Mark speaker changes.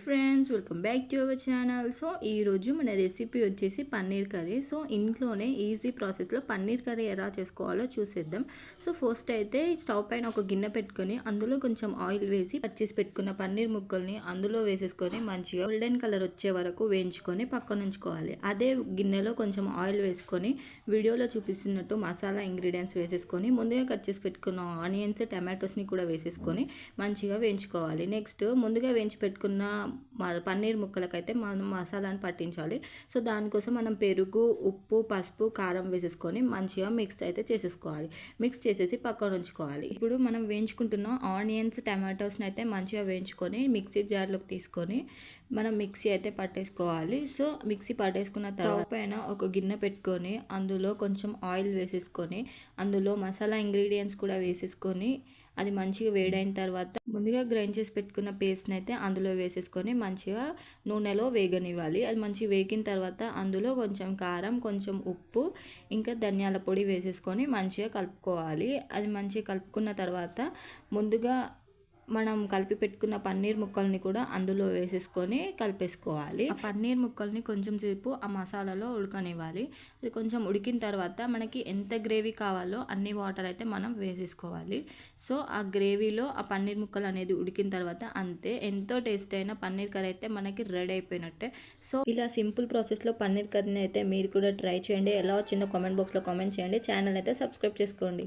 Speaker 1: Friends, welcome back to our channel. So ఈరోజు మన recipe వచ్చేసి పన్నీర్ కర్రీ. సో ఇంట్లోనే ఈజీ ప్రాసెస్లో పన్నీర్ కర్రీ ఎలా చేసుకోవాలో చూసేద్దాం. సో ఫస్ట్ అయితే స్టవ్ పైన ఒక గిన్నె పెట్టుకొని అందులో కొంచెం ఆయిల్ వేసి పచ్చేసి పెట్టుకున్న పన్నీర్ ముక్కల్ని అందులో వేసేసుకొని మంచిగా గోల్డెన్ కలర్ వచ్చే వరకు వేయించుకొని పక్కన ఉంచుకోవాలి. అదే గిన్నెలో కొంచెం ఆయిల్ వేసుకొని వీడియోలో చూపిస్తున్నట్టు మసాలా ఇంగ్రీడియంట్స్ వేసేసుకొని ముందుగా కట్ చేసి పెట్టుకున్న ఆనియన్స్, టమాటోస్ని కూడా వేసేసుకొని మంచిగా వేయించుకోవాలి. నెక్స్ట్ ముందుగా వేయించి పెట్టుకున్న పన్నీర్ ముక్కలకైతే మనం మసాలాను పట్టించాలి. సో దానికోసం మనం పెరుగు, ఉప్పు, పసుపు, కారం వేసేసుకొని మంచిగా మిక్స్ అయితే చేసేసుకోవాలి. మిక్స్ చేసేసి పక్కన ఉంచుకోవాలి. ఇప్పుడు మనం వేయించుకుంటున్న ఆనియన్స్, టమాటోస్ని అయితే మంచిగా వేయించుకొని మిక్సీ జార్లోకి తీసుకొని మనం మిక్సీ అయితే పట్టేసుకోవాలి. సో మిక్సీ పట్టేసుకున్న తర్వాత పైన ఒక గిన్నె పెట్టుకొని అందులో కొంచెం ఆయిల్ వేసేసుకొని అందులో మసాలా ఇంగ్రీడియంట్స్ కూడా వేసేసుకొని అది మంచిగా వేడైన తర్వాత ముందుగా గ్రైండ్ చేసి పెట్టుకున్న పేస్ట్ని అయితే అందులో వేసేసుకొని మంచిగా నూనెలో వేగనివ్వాలి. అది మంచిగా వేగిన తర్వాత అందులో కొంచెం కారం, కొంచెం ఉప్పు, ఇంకా ధనియాల పొడి వేసేసుకొని మంచిగా కలుపుకోవాలి. అది మంచిగా కలుపుకున్న తర్వాత ముందుగా మనం కలిపి పెట్టుకున్న పన్నీర్ ముక్కల్ని కూడా అందులో వేసేసుకొని కలిపేసుకోవాలి. ఆ పన్నీర్ ముక్కల్ని కొంచెం సేపు ఆ మసాలాలో ఉడకనివ్వాలి. అది కొంచెం ఉడికిన తర్వాత మనకి ఎంత గ్రేవీ కావాలో అన్ని వాటర్ అయితే మనం వేసేసుకోవాలి. సో ఆ గ్రేవీలో ఆ పన్నీర్ ముక్కలు అనేది ఉడికిన తర్వాత అంతే, ఎంతో టేస్ట్ అయిన పన్నీర్ కర్రీ అయితే మనకి రెడీ అయిపోయినట్టే. సో ఇలా సింపుల్ ప్రాసెస్లో పన్నీర్ కర్రీని అయితే మీరు కూడా ట్రై చేయండి. ఎలా వచ్చిందో కామెంట్ బాక్స్లో కామెంట్ చేయండి. ఛానల్ అయితే సబ్స్క్రైబ్ చేసుకోండి.